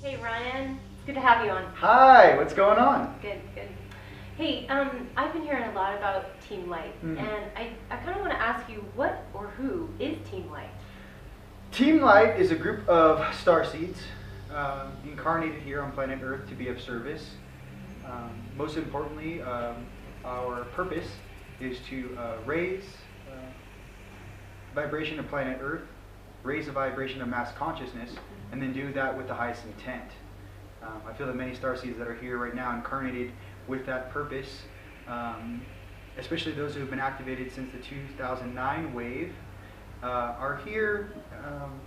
Hey Ryan, it's good to have you on. Hi, what's going on? Good, good. Hey, I've been hearing a lot about Team Light, and I kind of want to ask you, what or who is Team Light? Team Light is a group of starseeds incarnated here on planet Earth to be of service. Most importantly, our purpose is to raise vibration of planet Earth, raise the vibration of mass consciousness, and then do that with the highest intent. I feel that many starseeds that are here right now incarnated with that purpose, especially those who have been activated since the 2009 wave, are here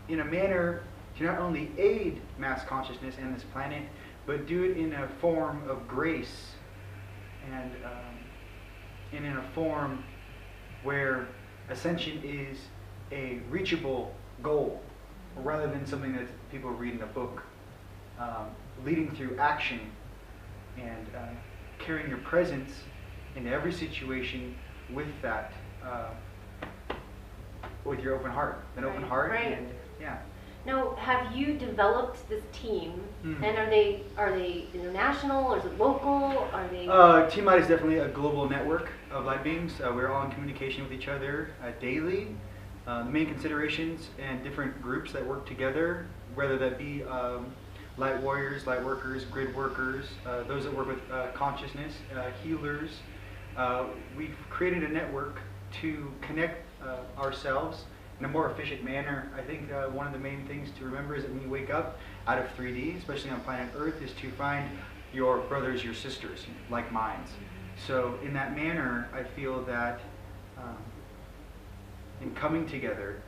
in a manner to not only aid mass consciousness and this planet, but do it in a form of grace and in a form where ascension is a reachable goal, rather than something that people read in a book. Leading through action and carrying your presence in every situation with that, with your open heart, an open heart, and yeah. Now, have you developed this team? And are they international, or is it local? Are they? Team Light is definitely a global network of light beings. We're all in communication with each other daily. The main considerations and different groups that work together, whether that be light warriors, light workers, grid workers, those that work with consciousness, healers. We've created a network to connect ourselves in a more efficient manner. I think one of the main things to remember is that when you wake up out of 3D, especially on planet Earth, is to find your brothers, your sisters, like minds. So in that manner, I feel that in coming together,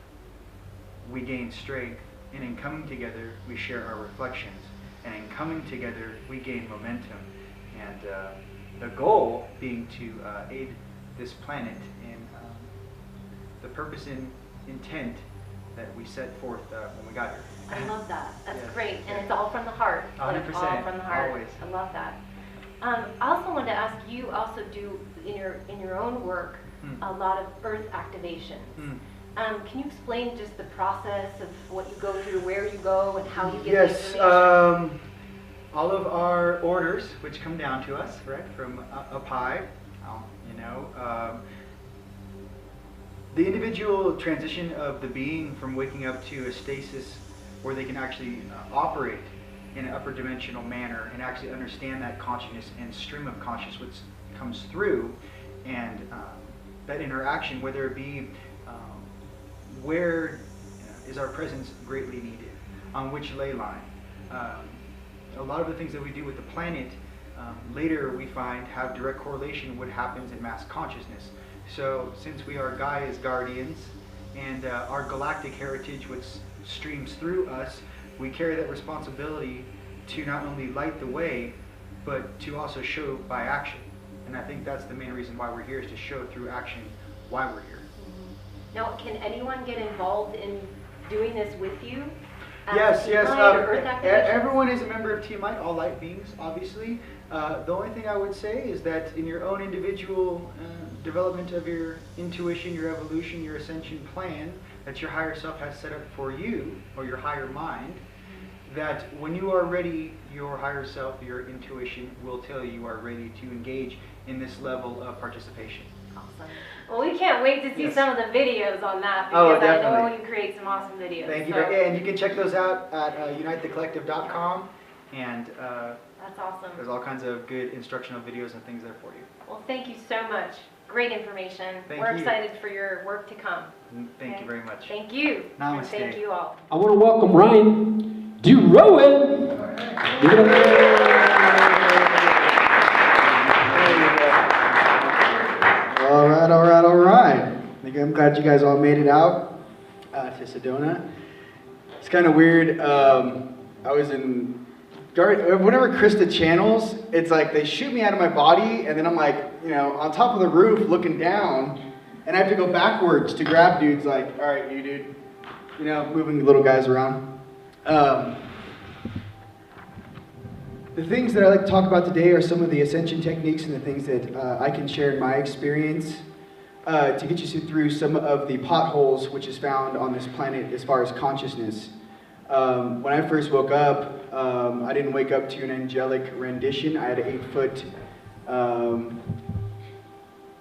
we gain strength, and in coming together, we share our reflections, and in coming together, we gain momentum. And the goal being to aid this planet in the purpose and intent that we set forth when we got here. I love that. That's great, and it's all from the heart. 100%. All from the heart. Always. I love that. I also wanted to ask, you also do in your own work a lot of earth activations. Can you explain just the process of what you go through, where you go, and how you get the information? All of our orders, which come down to us, right, from up high, the individual transition of the being from waking up to a stasis where they can actually operate in an upper dimensional manner and actually understand that consciousness and stream of consciousness which comes through, and that interaction, whether it be where is our presence greatly needed, on which ley line. A lot of the things that we do with the planet later we find have direct correlation with what happens in mass consciousness. So since we are Gaia's guardians and our galactic heritage which streams through us, we carry that responsibility to not only light the way, but to also show by action. And I think that's the main reason why we're here, is to show through action why we're here. Now, can anyone get involved in doing this with you? Yes. Earth everyone is a member of Team Light, all light beings, obviously. The only thing I would say is that in your own individual development of your intuition, your evolution, your ascension plan that your higher self has set up for you, or your higher mind, that when you are ready, your higher self, your intuition will tell you are ready to engage in this level of participation. Awesome. Well, we can't wait to see some of the videos on that, because I know you create some awesome videos. Thank you. And you can check those out at unitethecollective.com, and that's awesome. There's all kinds of good instructional videos and things there for you. Well, thank you so much. Great information. We're excited for your work to come. Thank you very much. Thank you. Namaste. And thank you all. I want to welcome Ryan DeRowan. All right. I'm glad you guys all made it out to Sedona. It's kind of weird. I was in, whenever Krista channels, it's like they shoot me out of my body, and then I'm like, on top of the roof looking down, and I have to go backwards to grab dudes like, all right, you dude, moving the little guys around. The things that I like to talk about today are some of the ascension techniques and the things that I can share in my experience to get you through some of the potholes which is found on this planet as far as consciousness. When I first woke up, I didn't wake up to an angelic rendition. I had an 8-foot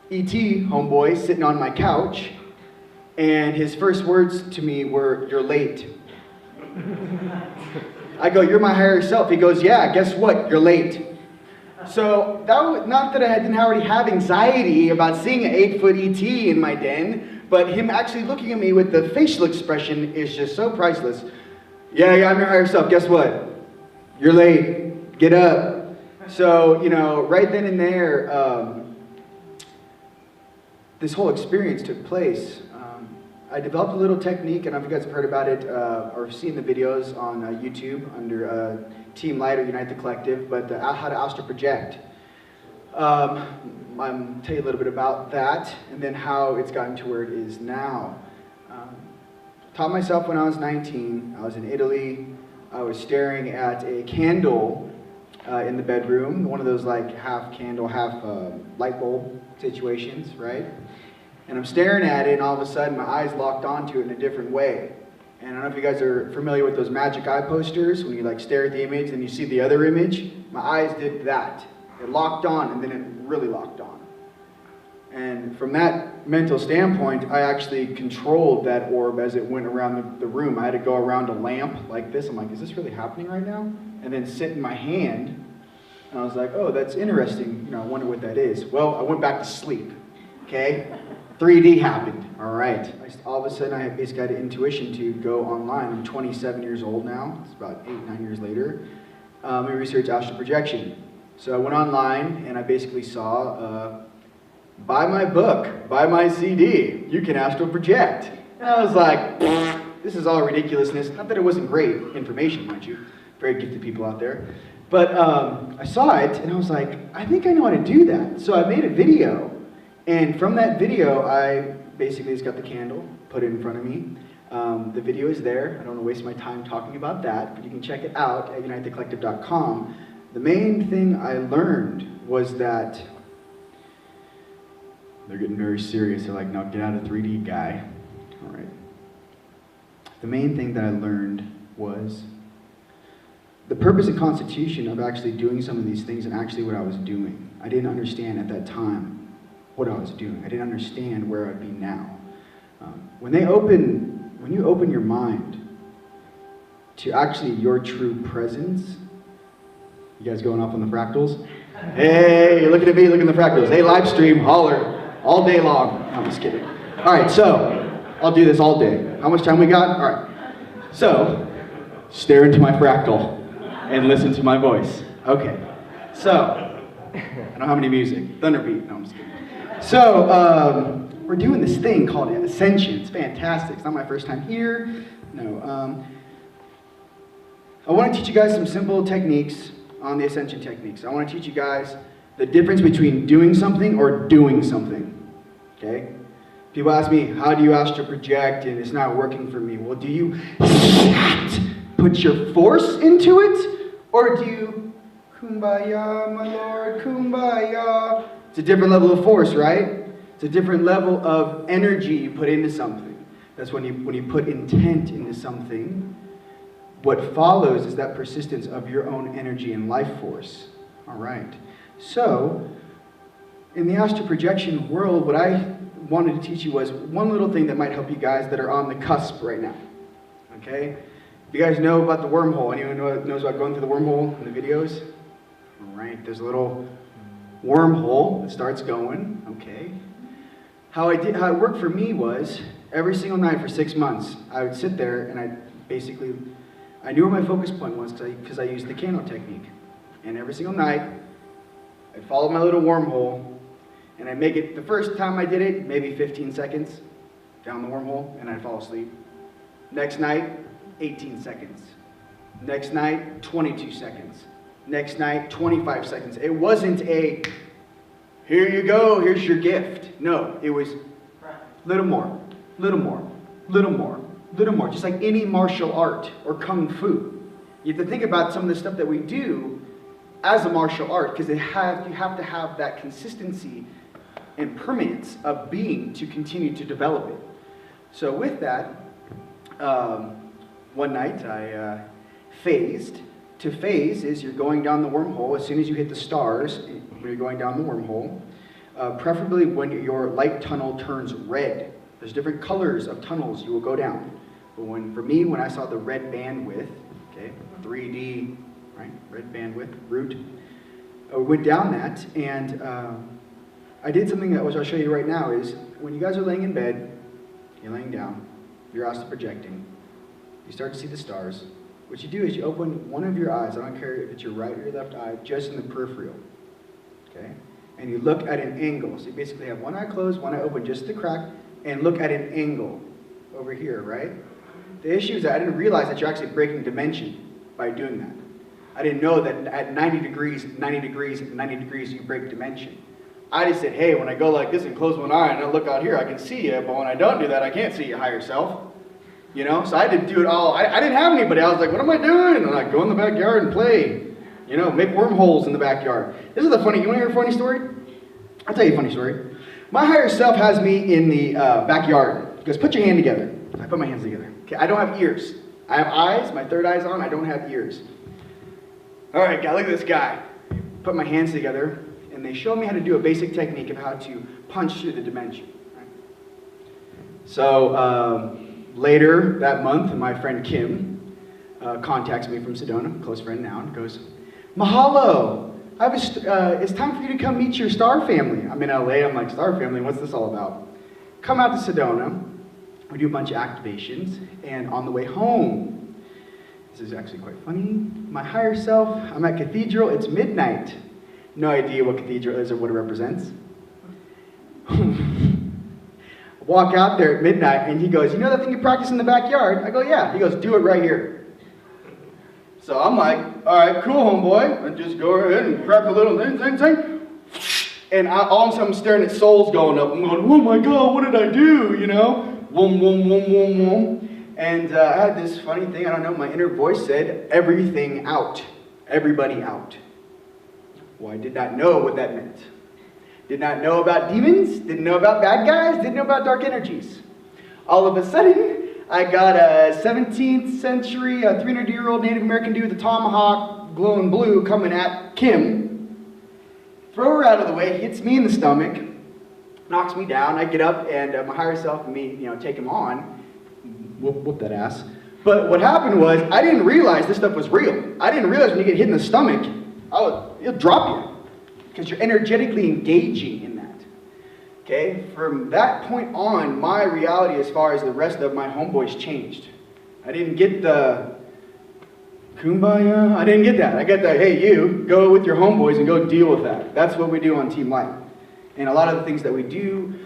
E.T. homeboy sitting on my couch, and his first words to me were, "You're late." I go, "You're my higher self." He goes, "Yeah, guess what? You're late." So, that was, not that I didn't already have anxiety about seeing an 8-foot E.T. in my den, but him actually looking at me with the facial expression is just so priceless. Yeah, I'm your higher self. Guess what? You're late. Get up. So, you know, right then and there, this whole experience took place. I developed a little technique, and I don't know if you guys have heard about it or seen the videos on YouTube under Team Light or Unite the Collective, but how to astral project. I'll tell you a little bit about that, and then how it's gotten to where it is now. Taught myself when I was 19. I was in Italy. I was staring at a candle in the bedroom, one of those like half candle, half light bulb situations, right? And I'm staring at it, and all of a sudden my eyes locked onto it in a different way. And I don't know if you guys are familiar with those magic eye posters, when you like stare at the image and you see the other image. My eyes did that. It locked on, and then it really locked on. And from that mental standpoint, I actually controlled that orb as it went around the room. I had to go around a lamp like this. I'm like, is this really happening right now? And then sit in my hand, and I was like, oh, that's interesting. You know, I wonder what that is. Well, I went back to sleep, okay? 3D happened, all right. All of a sudden, I basically had an intuition to go online. I'm 27 years old now. It's about 8-9 years later. I researched astral projection. So I went online, and I basically saw, buy my book, buy my CD, you can astral project. And I was like, this is all ridiculousness. Not that it wasn't great information, mind you. Very gifted people out there. But I saw it, and I was like, I think I know how to do that. So I made a video. And from that video, I basically just got the candle, put it in front of me. The video is there. I don't want to waste my time talking about that, but you can check it out at unitethecollective.com. The main thing I learned was that they're getting very serious. They're like, no, get out of 3D, guy. All right. The main thing that I learned was the purpose and constitution of actually doing some of these things and actually what I was doing. I didn't understand at that time what I was doing. I didn't understand where I'd be now. When you open your mind to actually your true presence, you guys going off on the fractals? Hey, you're looking at me, look at the fractals. Hey, live stream, holler, all day long. No, I'm just kidding. All right, so I'll do this all day. How much time we got? All right. So, stare into my fractal and listen to my voice. Okay. So, I don't have any music. Thunderbeat. No, I'm just kidding. So, we're doing this thing called Ascension. It's fantastic. It's not my first time here. No. I want to teach you guys some simple techniques on the Ascension techniques. I want to teach you guys the difference between doing something or doing something. Okay? People ask me, how do you astral project and it's not working for me? Well, do you put your force into it? Or do you, kumbaya, my lord, kumbaya? It's a different level of force, right? It's a different level of energy you put into something. That's when you put intent into something. What follows is that persistence of your own energy and life force. All right. So, in the astral projection world, what I wanted to teach you was one little thing that might help you guys that are on the cusp right now. Okay? If you guys know about the wormhole, anyone knows about going through the wormhole in the videos? All right. There's a little wormhole that starts going. Okay. How it worked for me was every single night for 6 months, I would sit there and I knew where my focus point was because I used the candle technique. And every single night, I'd follow my little wormhole, and I'd make it, the first time I did it, maybe 15 seconds down the wormhole, and I'd fall asleep. Next night, 18 seconds. Next night, 22 seconds. Next night, 25 seconds. It wasn't a, here you go, here's your gift. No, it was little more, little more, little more, little more. Just like any martial art or kung fu. You have to think about some of the stuff that we do as a martial art, because you have to have that consistency and permanence of being to continue to develop it. So with that, one night I phased. To phase is you're going down the wormhole as soon as you hit the stars, when you're going down the wormhole, preferably when your light tunnel turns red. There's different colors of tunnels you will go down. But for me, when I saw the red bandwidth, okay, 3D, right, red bandwidth, root, I went down that, and I did something that I'll show you right now is, when you guys are laying in bed, you're laying down, you're astral projecting, you start to see the stars. What you do is you open one of your eyes, I don't care if it's your right or your left eye, just in the peripheral, okay? And you look at an angle. So you basically have one eye closed, one eye open, just the crack, and look at an angle over here, right? The issue is that I didn't realize that you're actually breaking dimension by doing that. I didn't know that at 90 degrees, 90 degrees, 90 degrees, you break dimension. I just said, hey, when I go like this and close one eye and I look out here, I can see you, but when I don't do that, I can't see your higher self. You know, so I didn't do it all. I didn't have anybody. I was like, what am I doing? And I go in the backyard and play. You know, make wormholes in the backyard. This is the funny, you want to hear a funny story? I'll tell you a funny story. My higher self has me in the backyard. He goes, put your hand together. I put my hands together. Okay, I don't have ears. I have eyes, my third eye's on, I don't have ears. All right, guy, look at this guy. Put my hands together, and they showed me how to do a basic technique of how to punch through the dimension. Right? So, later that month, my friend Kim contacts me from Sedona, close friend now, and goes, Mahalo, it's time for you to come meet your star family. I'm in LA, I'm like, star family, what's this all about? Come out to Sedona, we do a bunch of activations, and on the way home, this is actually quite funny, my higher self, I'm at Cathedral, it's midnight. No idea what Cathedral is or what it represents. Walk out there at midnight, and he goes, you know that thing you practice in the backyard? I go, yeah. He goes, do it right here. So I'm like, all right, cool, homeboy. And just go ahead and crack a little thing. And all of a sudden I'm staring at souls going up. I'm going, oh my God, what did I do? You know? Whoom, whoom, whoom, whoom, whoom. And I had this funny thing, I don't know, my inner voice said, everything out. Everybody out. Well, I did not know what that meant. Did not know about demons, didn't know about bad guys, didn't know about dark energies. All of a sudden, I got a 17th century, 300-year-old Native American dude with a tomahawk, glowing blue, coming at Kim. Throw her out of the way, hits me in the stomach, knocks me down. I get up, and my higher self and me, take him on. Whoop that ass. But what happened was, I didn't realize this stuff was real. I didn't realize when you get hit in the stomach, it'll drop you. Because you're energetically engaging in that. Okay? From that point on, my reality as far as the rest of my homeboys changed. I didn't get the kumbaya. I didn't get that. I got the, hey, you, go with your homeboys and go deal with that. That's what we do on Team Light. And a lot of the things that we do,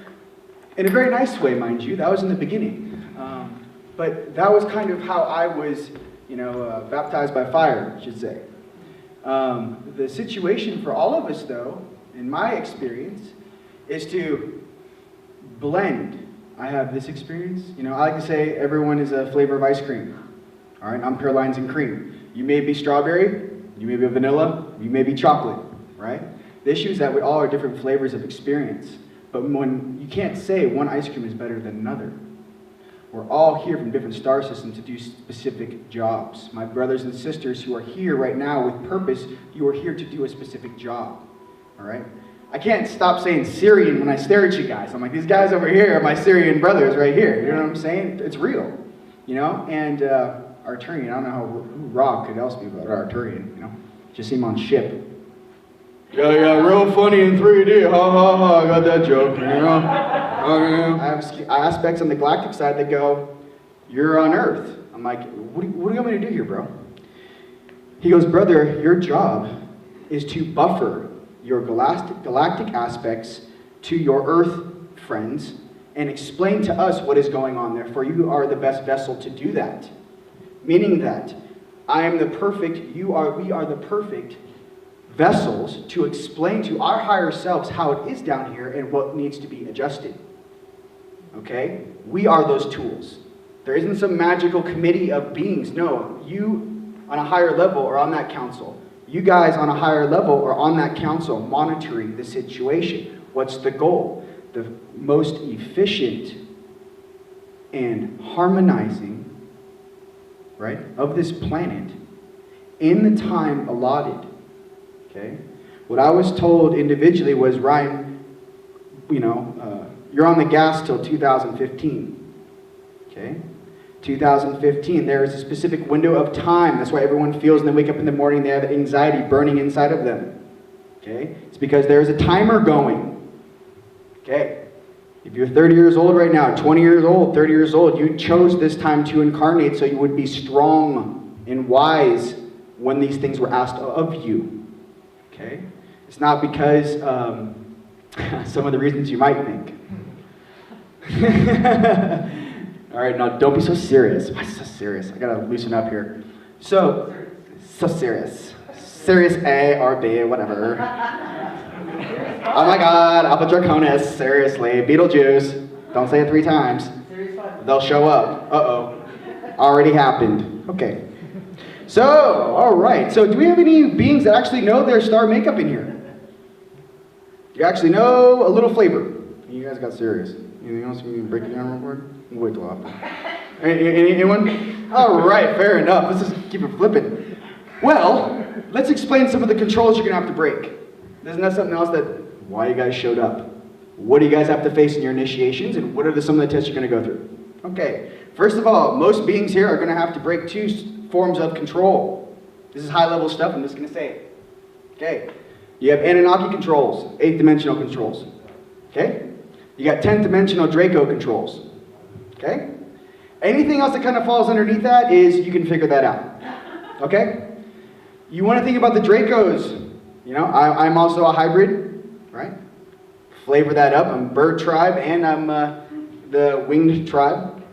in a very nice way, mind you, that was in the beginning. But that was kind of how I was, baptized by fire, I should say. The situation for all of us, though, in my experience, is to blend. I have this experience. I like to say everyone is a flavor of ice cream. All right, I'm pure lines and cream. You may be strawberry, you may be vanilla, you may be chocolate, right? The issue is that we all are different flavors of experience. But when you can't say one ice cream is better than another. We're all here from different star systems to do specific jobs. My brothers and sisters who are here right now with purpose, you are here to do a specific job. All right? I can't stop saying Syrian when I stare at you guys. I'm like, these guys over here are my Syrian brothers right here. You know what I'm saying? It's real. And Arturian, I don't know who Rob could else be about Arturian, Just see him on ship. Yeah, real funny in 3D. Ha ha ha, I got that joke, I have aspects on the galactic side that go, you're on Earth. I'm like, what do you want me to do here, bro? He goes, brother, your job is to buffer your galactic aspects to your Earth friends and explain to us what is going on there, for you are the best vessel to do that. Meaning that I am the perfect, we are the perfect vessels to explain to our higher selves how it is down here and what needs to be adjusted. Okay? We are those tools. There isn't some magical committee of beings. No, you on a higher level are on that council. You guys on a higher level are on that council monitoring the situation. What's the goal? The most efficient and harmonizing right, of this planet in the time allotted, okay? What I was told individually was, Ryan, you're on the gas till 2015, okay? 2015, there is a specific window of time. That's why everyone feels when they wake up in the morning, they have anxiety burning inside of them, okay? It's because there's a timer going, okay? If you're 30 years old right now, 20 years old, 30 years old, you chose this time to incarnate so you would be strong and wise when these things were asked of you, okay? It's not because some of the reasons you might think. All right, now don't be so serious. Why so serious? I gotta loosen up here. So serious. Serious A or B, whatever. Oh my God, Alpha Draconis, seriously. Beetlejuice, don't say it 3 times. They'll show up. Uh-oh. Already happened. Okay. So, all right. So do we have any beings that actually know their star makeup in here? You actually know a little flavor. You guys got serious. Anything else you can break it down real quick? We'll wait till after. Anyone? All right, fair enough. Let's just keep it flipping. Well, let's explain some of the controls you're going to have to break. Isn't that something else why you guys showed up? What do you guys have to face in your initiations, and what are some of the tests you're going to go through? Okay, first of all, most beings here are going to have to break 2 forms of control. This is high-level stuff, I'm just going to say it. Okay, you have Anunnaki controls, 8th-dimensional controls. Okay, you got 10th-dimensional Draco controls. Okay, anything else that kind of falls underneath that is you can figure that out. Okay, you want to think about the Dracos. I'm also a hybrid, right? Flavor that up. I'm bird tribe and I'm the winged tribe,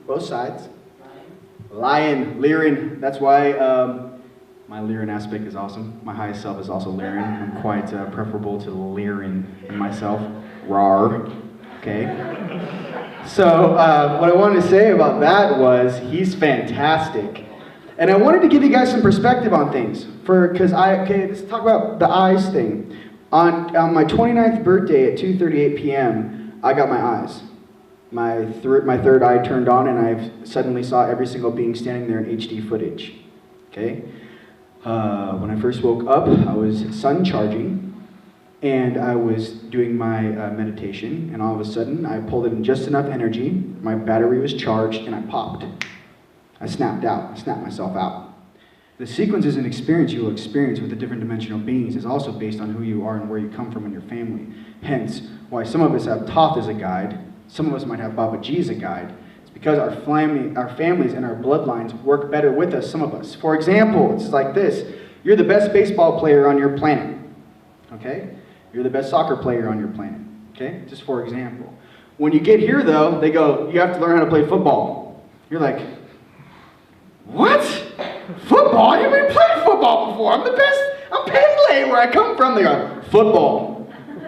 both sides. Lion, Lyran. That's why my Lyran aspect is awesome. My highest self is also Lyran. I'm quite preferable to Lyran in myself. Rar. Okay. So what I wanted to say about that was he's fantastic. And I wanted to give you guys some perspective on things. Let's talk about the eyes thing. On my 29th birthday at 2:38 p.m., I got my eyes. My third eye turned on, and I suddenly saw every single being standing there in HD footage. Okay? When I first woke up, I was sun charging, and I was doing my meditation, and all of a sudden, I pulled in just enough energy, my battery was charged, and I popped. I snapped out. I snapped myself out. The sequences and experience you will experience with the different dimensional beings is also based on who you are and where you come from in your family. Hence, why some of us have Thoth as a guide, some of us might have Baba G as a guide. It's because our families and our bloodlines work better with us, some of us. For example, it's like this. You're the best baseball player on your planet. Okay? You're the best soccer player on your planet. Okay? Just for example. When you get here, though, they go, you have to learn how to play football. You're like, what? Football? I've never played football before. I'm the best. I'm Pele where I come from. They go, football.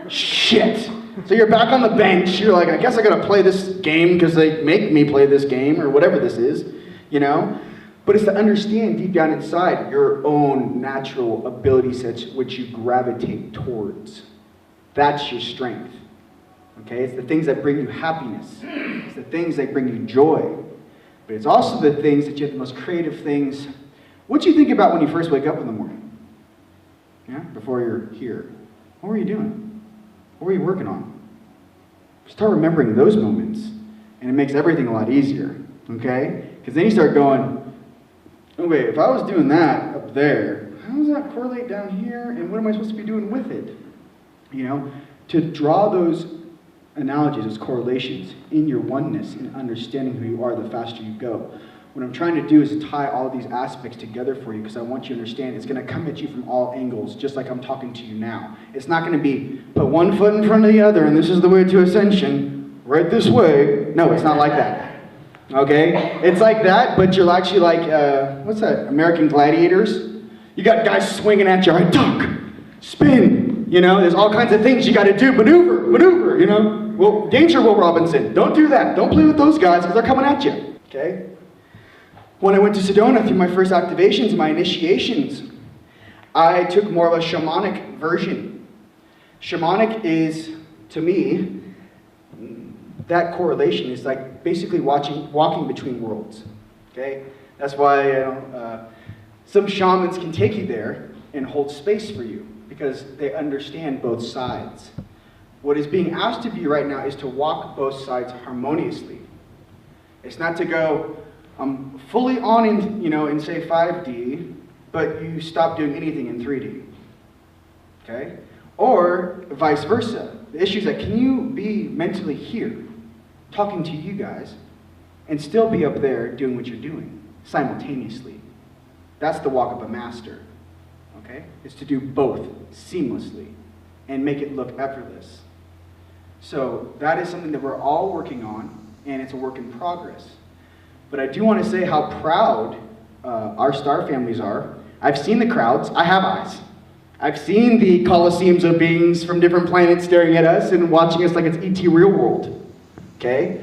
Shit. So you're back on the bench. You're like, I guess I gotta play this game because they make me play this game or whatever this is, But it's to understand deep down inside your own natural ability sets which you gravitate towards. That's your strength. Okay? It's the things that bring you happiness. It's the things that bring you joy. But it's also the things that you have the most creative things. What do you think about when you first wake up in the morning? Yeah? Before you're here. What were you doing? What were you working on? Start remembering those moments, and it makes everything a lot easier. Okay? Because then you start going, oh wait, if I was doing that up there, how does that correlate down here, and what am I supposed to be doing with it? To draw those analogies, those correlations in your oneness and understanding who you are, the faster you go. What I'm trying to do is tie all of these aspects together for you because I want you to understand it's going to come at you from all angles, just like I'm talking to you now. It's not going to be, put one foot in front of the other and this is the way to ascension, right this way. No, it's not like that. Okay? It's like that, but you're actually like, what's that, American Gladiators? You got guys swinging at you, right? Duck, spin, there's all kinds of things you got to do, maneuver, Well, danger, Will Robinson. Don't do that. Don't play with those guys because they're coming at you. Okay? When I went to Sedona through my first activations, my initiations, I took more of a shamanic version. Shamanic is, to me, that correlation is like basically walking between worlds. Okay? That's why some shamans can take you there and hold space for you because they understand both sides. What is being asked of you right now is to walk both sides harmoniously. It's not to go fully on in say 5D, but you stop doing anything in 3D. Okay? Or vice versa. The issue is that can you be mentally here, talking to you guys, and still be up there doing what you're doing simultaneously? That's the walk of a master. Okay? It's to do both seamlessly and make it look effortless. So that is something that we're all working on, and it's a work in progress. But I do want to say how proud our star families are. I've seen the crowds. I have eyes. I've seen the colosseums of beings from different planets staring at us and watching us like it's E.T. Real World. Okay?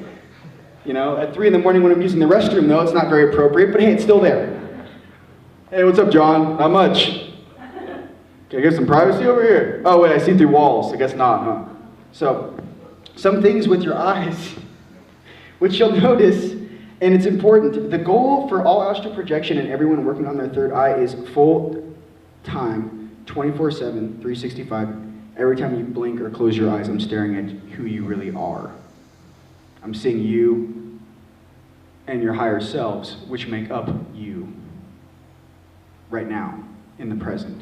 You know, at 3 in the morning when I'm using the restroom, though, it's not very appropriate, but hey, it's still there. Hey, what's up, John? Not much. Can I get some privacy over here? Oh, wait, I see through walls. I guess not, huh? So, some things with your eyes, which you'll notice, and it's important. The goal for all astral projection and everyone working on their third eye is full time, 24/7, 365. Every time you blink or close your eyes, I'm staring at who you really are. I'm seeing you and your higher selves, which make up you right now, in the present.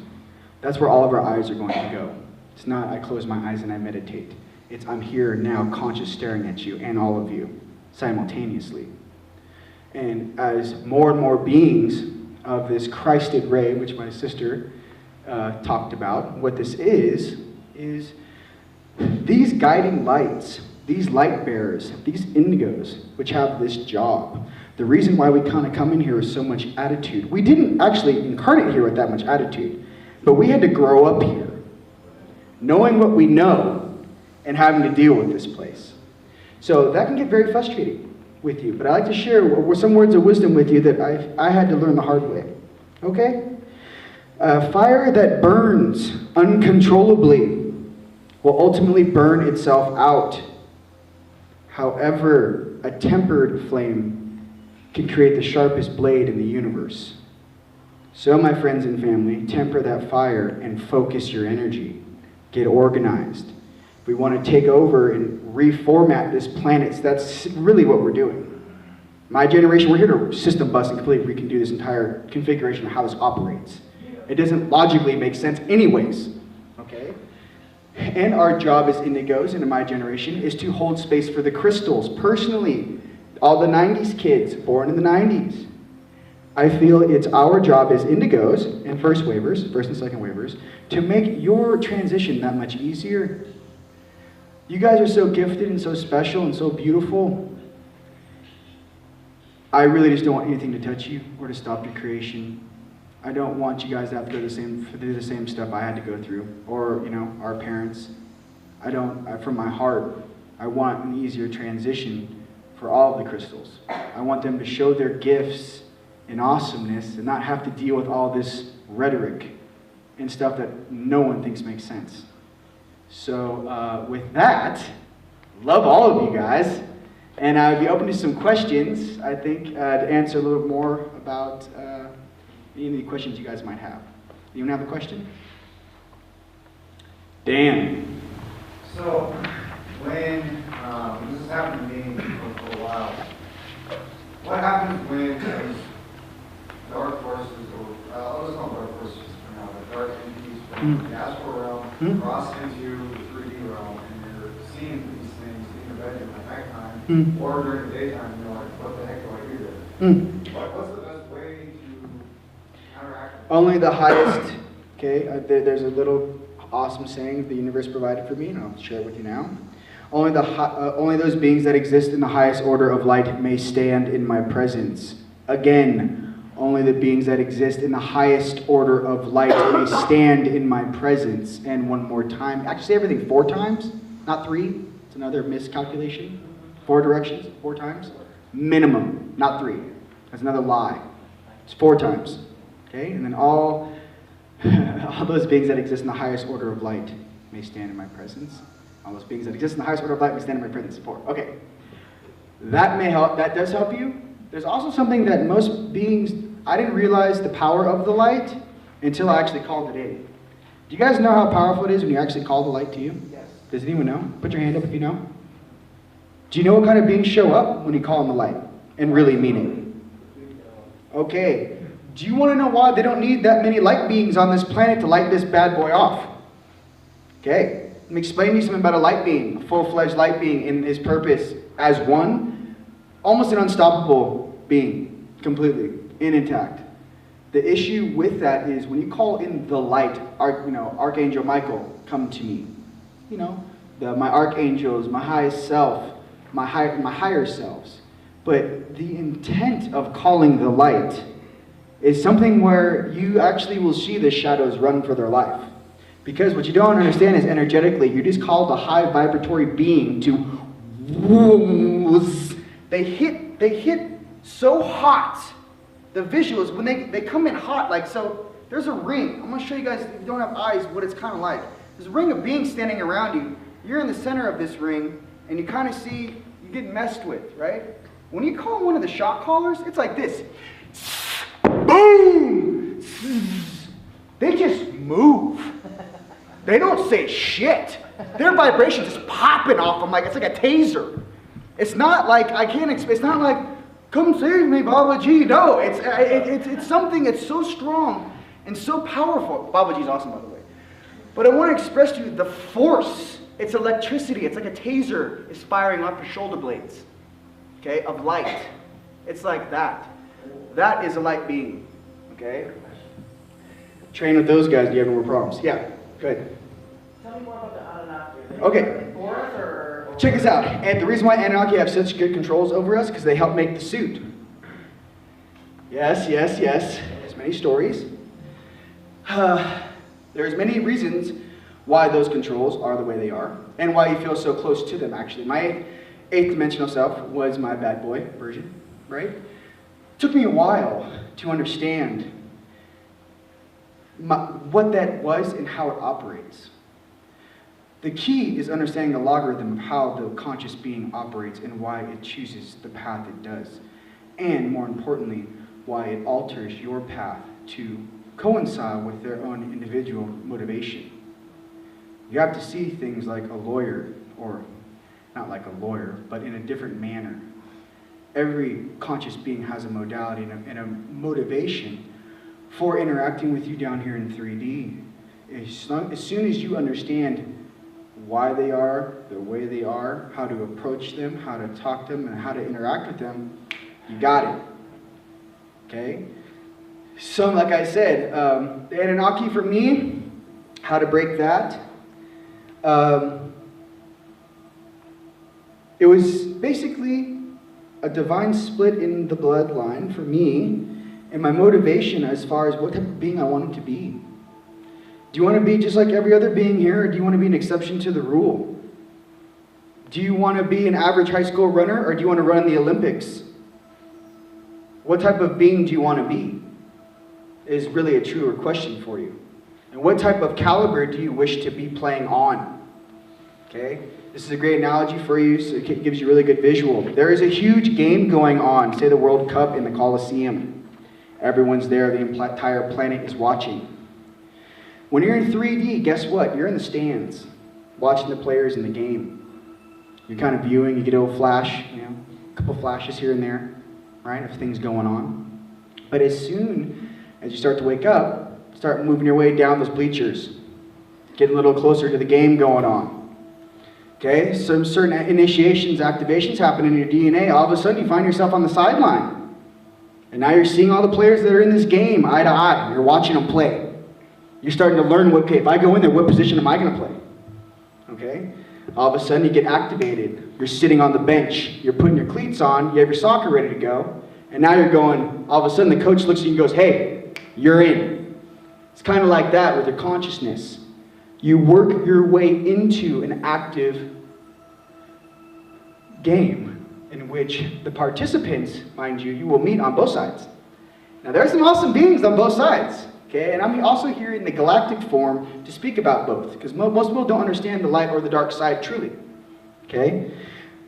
That's where all of our eyes are going to go. It's not I close my eyes and I meditate. It's I'm here now, conscious, staring at you and all of you simultaneously. And as more and more beings of this Christed ray, which my sister talked about, what this is these guiding lights, these light bearers, these indigos, which have this job. The reason why we kind of come in here with so much attitude, we didn't actually incarnate here with that much attitude, but we had to grow up here, knowing what we know and having to deal with this place. So that can get very frustrating with you, but I like to share some words of wisdom with you that I had to learn the hard way. Okay? Fire that burns uncontrollably will ultimately burn itself out. However, a tempered flame can create the sharpest blade in the universe. So, my friends and family, temper that fire and focus your energy. Get organized. We want to take over and reformat this planet. So that's really what we're doing. My generation, we're here to system bust and completely redo this entire configuration of how this operates. It doesn't logically make sense anyways, okay? And our job as indigos, and in my generation, is to hold space for the crystals. Personally, all the 90s kids, born in the 90s, I feel it's our job as indigos and first and second waivers, to make your transition that much easier. You guys are so gifted and so special and so beautiful. I really just don't want anything to touch you or to stop your creation. I don't want you guys to have to go through the same stuff I had to go through, or our parents. From my heart, I want an easier transition for all of the crystals. I want them to show their gifts and awesomeness and not have to deal with all this rhetoric and stuff that no one thinks makes sense. So with that, love all of you guys, and I would be open to some questions, I think, to answer a little more about any of the questions you guys might have. Anyone have a question? Dan. So, when this has happened to me for a while, what happens when those dark forces, or I'll just call them dark forces for now, but dark entities from the astral realm cross into the 3D realm, and you're seeing these things in the bedroom at nighttime, or during the daytime, and you're like, what the heck do I do there? What's the best way to counteract it? Only the highest, okay, there's a little awesome saying the universe provided for me, and I'll share it with you now. Only those beings that exist in the highest order of light may stand in my presence. Again, only the beings that exist in the highest order of light may stand in my presence. And one more time. Actually, say everything 4 times, not 3. It's another miscalculation. 4 directions, 4 times. Minimum, not 3. That's another lie. It's 4 times. Okay? And then all those beings that exist in the highest order of light may stand in my presence. All those beings that exist in the highest order of light may stand in my presence. 4. Okay. That may help. That does help you. There's also something that most beings, I didn't realize the power of the light until I actually called it in. Do you guys know how powerful it is when you actually call the light to you? Yes. Does anyone know? Put your hand up if you know. Do you know what kind of beings show up when you call on the light and really mean it? Okay. Do you want to know why they don't need that many light beings on this planet to light this bad boy off? Okay. Let me explain to you something about a light being, a full-fledged light being in his purpose as one, almost an unstoppable being, completely, intact. The issue with that is when you call in the light, Archangel Michael, come to me. My archangels, my highest self, my higher selves. But the intent of calling the light is something where you actually will see the shadows run for their life. Because what you don't understand is energetically, you're just called a high vibratory being to whoosh. They hit so hot. The visuals, when they come in hot, like so, there's a ring. I'm going to show you guys, if you don't have eyes, what it's kind of like. There's a ring of beings standing around you. You're in the center of this ring, and you kind of see, you get messed with, right? When you call one of the shot callers, it's like this. Boom! They just move. They don't say shit. Their vibration just popping off them it's like a taser. It's not like, it's not like, come save me, Baba Ji. No, it's something that's so strong and so powerful. Baba Ji's awesome, by the way. But I want to express to you the force. It's electricity. It's like a taser is firing off your shoulder blades, okay, of light. It's like that. That is a light being, okay? Train with those guys. Do you have any more problems? Yeah, good. Tell me more about the Anunnaki. Okay. Check this out. And the reason why Anunnaki have such good controls over us, because they help make the suit. Yes. There's many stories. There's many reasons why those controls are the way they are, and why you feel so close to them, actually. My eighth dimensional self was my bad boy version, right? Took me a while to understand what that was and how it operates. The key is understanding the logarithm of how the conscious being operates and why it chooses the path it does. And more importantly, why it alters your path to coincide with their own individual motivation. You have to see things like a lawyer, or not like a lawyer, but in a different manner. Every conscious being has a modality and a motivation for interacting with you down here in 3D. As soon as you understand why they are, the way they are, how to approach them, how to talk to them, and how to interact with them, you got it. Okay? So, like I said, the Anunnaki for me, how to break that. It was basically a divine split in the bloodline for me, and my motivation as far as what type of being I wanted to be. Do you want to be just like every other being here, or do you want to be an exception to the rule? Do you want to be an average high school runner, or do you want to run in the Olympics? What type of being do you want to be? Is really a truer question for you. And what type of caliber do you wish to be playing on? Okay? This is a great analogy for you, so it gives you a really good visual. There is a huge game going on, say the World Cup in the Coliseum. Everyone's there, the entire planet is watching. When you're in 3D, guess what? You're in the stands, watching the players in the game. You're kind of viewing, you get a little flash, a couple flashes here and there, right, of things going on. But as soon as you start to wake up, start moving your way down those bleachers, getting a little closer to the game going on. Okay, some certain initiations, activations happen in your DNA. All of a sudden, you find yourself on the sideline. And now you're seeing all the players that are in this game eye to eye. You're watching them play. You're starting to learn, okay, if I go in there, what position am I going to play? Okay? All of a sudden, you get activated. You're sitting on the bench. You're putting your cleats on. You have your soccer ready to go. And now you're going, all of a sudden, the coach looks at you and goes, hey, you're in. It's kind of like that with your consciousness. You work your way into an active game in which the participants, mind you, you will meet on both sides. Now, there are some awesome beings on both sides. Okay, and I'm also here in the galactic form to speak about both, because most people don't understand the light or the dark side truly. Okay,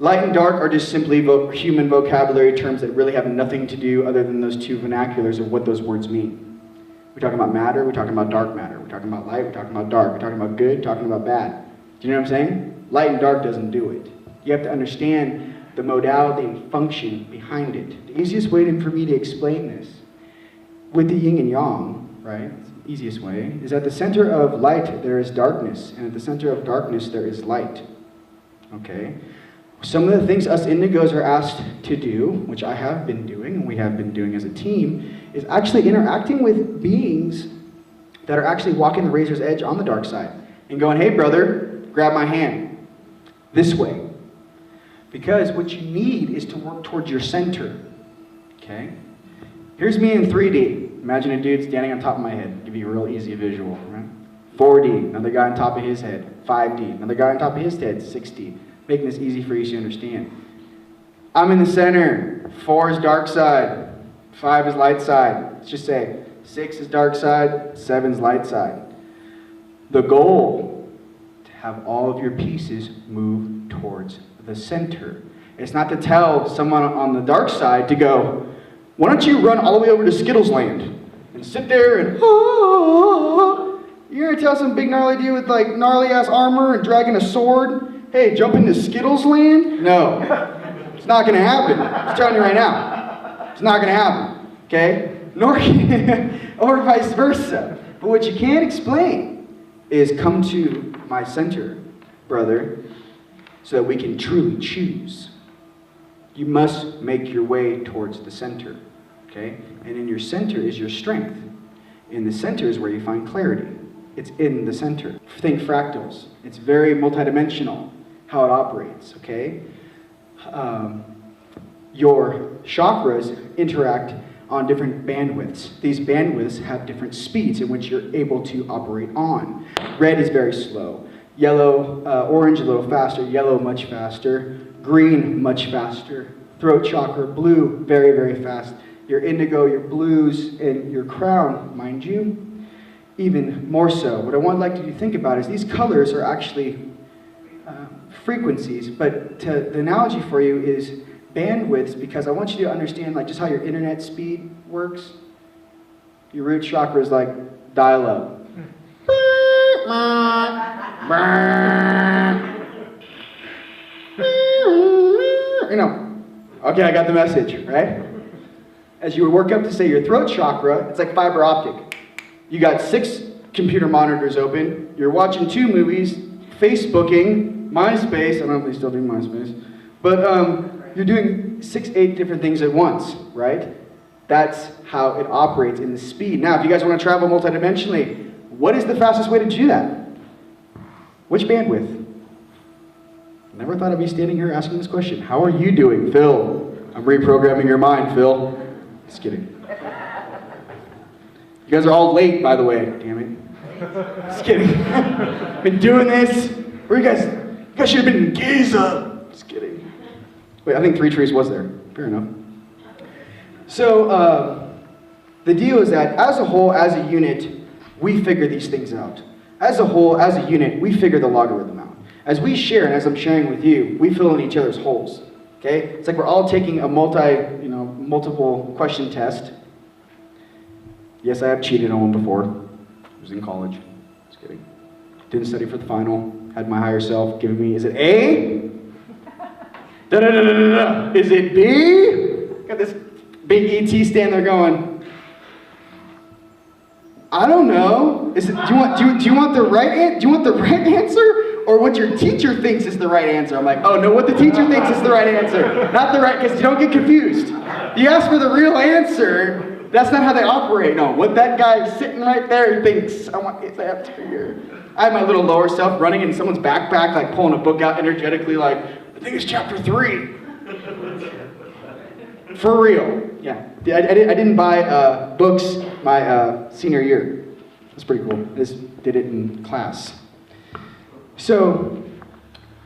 Light and dark are just simply human vocabulary terms that really have nothing to do other than those two vernaculars of what those words mean. We're talking about matter, we're talking about dark matter. We're talking about light, we're talking about dark. We're talking about good, talking about bad. Do you know what I'm saying? Light and dark doesn't do it. You have to understand the modality and function behind it. The easiest way for me to explain this, with the yin and yang, right? The easiest way, is at the center of light there is darkness, and at the center of darkness there is light. Okay? Some of the things us indigos are asked to do, which I have been doing, and we have been doing as a team, is actually interacting with beings that are actually walking the razor's edge on the dark side and going, hey brother, grab my hand, this way. Because what you need is to work towards your center, okay? Here's me in 3D. Imagine a dude standing on top of my head. Give you a real easy visual, right? 4D, another guy on top of his head. 5D, another guy on top of his head. 6D. Making this easy for you to understand. I'm in the center. 4 is dark side. 5 is light side. Let's just say 6 is dark side. 7 is light side. The goal, to have all of your pieces move towards the center. It's not to tell someone on the dark side to go, why don't you run all the way over to Skittles Land and sit there and, you're gonna tell some big gnarly dude with like gnarly ass armor and dragging a sword, hey, jump into Skittles Land? No, it's not gonna happen. I'm telling you right now, it's not gonna happen, okay? Nor or vice versa. But what you can't explain is come to my center, brother, so that we can truly choose. You must make your way towards the center, okay? And in your center is your strength. In the center is where you find clarity. It's in the center. Think fractals. It's very multidimensional how it operates, okay? Your chakras interact on different bandwidths. These bandwidths have different speeds in which you're able to operate on. Red is very slow. Yellow, orange a little faster, yellow much faster, green much faster, throat chakra, blue very, very fast. Your indigo, your blues, and your crown, mind you, even more so. What I would like you to think about is these colors are actually frequencies, but the analogy for you is bandwidths, because I want you to understand like just how your internet speed works. Your root chakra is like dial-up. You know, okay, I got the message, right? As you work up to say your throat chakra, it's like fiber optic. You got 6 computer monitors open, you're watching 2 movies, Facebooking, MySpace, I don't know if they still do MySpace, but you're doing 6, 8 different things at once, right? That's how it operates in the speed. Now, if you guys want to travel multidimensionally, what is the fastest way to do that? Which bandwidth? Never thought I'd be standing here asking this question. How are you doing, Phil? I'm reprogramming your mind, Phil. Just kidding. You guys are all late, by the way. Damn it. Just kidding. Been doing this. Where you guys? You guys should have been in Giza. Just kidding. Wait, I think 3 Trees was there. Fair enough. So, the deal is that as a whole, as a unit, we figure these things out. As a whole, as a unit, we figure the logarithm out. As we share, and as I'm sharing with you, we fill in each other's holes. Okay? It's like we're all taking a multiple question test. Yes, I have cheated on one before. I was in college. Just kidding. Didn't study for the final. Had my higher self giving me, is it A? Da-da-da-da-da-da. Is it B? Got this big ET stand there going, I don't know. Do you want the right answer, or what your teacher thinks is the right answer? I'm like, oh no, what the teacher thinks is the right answer, not the right. Because you don't get confused. You ask for the real answer. That's not how they operate. No, what that guy sitting right there thinks. I want his answer here. I have my little lower self running in someone's backpack, like pulling a book out energetically, like I think it's chapter 3. For real, yeah. I didn't buy books my senior year. That's pretty cool. I just did it in class. So,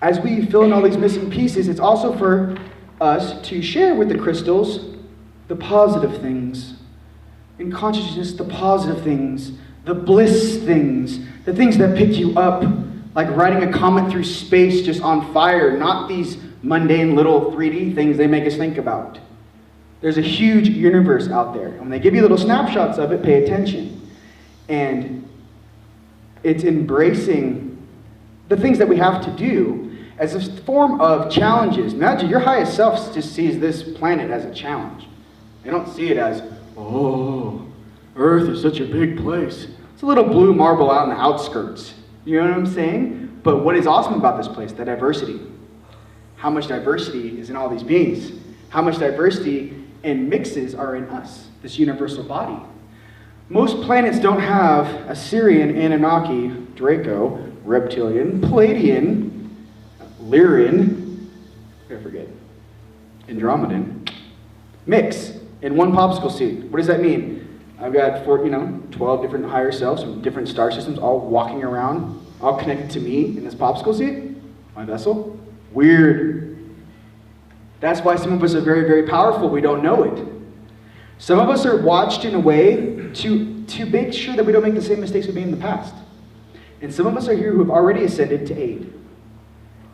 as we fill in all these missing pieces, it's also for us to share with the crystals the positive things. In consciousness, the positive things, the bliss things, the things that pick you up, like riding a comet through space just on fire, not these mundane little 3D things they make us think about. There's a huge universe out there. And when they give you little snapshots of it, pay attention. And it's embracing the things that we have to do as a form of challenges. Imagine your highest self just sees this planet as a challenge. They don't see it as, oh, Earth is such a big place. It's a little blue marble out in the outskirts. You know what I'm saying? But what is awesome about this place? The diversity. How much diversity is in all these beings? How much diversity and mixes are in us, this universal body? Most planets don't have Assyrian, Anunnaki, Draco, Reptilian, Palladian, Lyrian, I forget, Andromedan, mix in one popsicle seed. What does that mean? I've got 12 different higher selves from different star systems all walking around, all connected to me in this popsicle seed, my vessel. Weird. That's why some of us are very, very powerful. We don't know it. Some of us are watched in a way to make sure that we don't make the same mistakes we made in the past. And some of us are here who have already ascended to aid.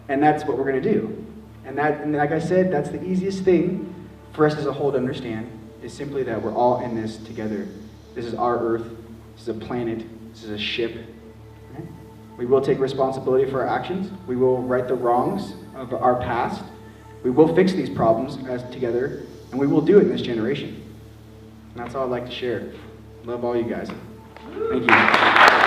And that's what we're going to do. And like I said, that's the easiest thing for us as a whole to understand, is simply that we're all in this together. This is our Earth. This is a planet. This is a ship. Okay? We will take responsibility for our actions. We will right the wrongs of our past. We will fix these problems as together, and we will do it in this generation. And that's all I'd like to share. Love all you guys. Thank you.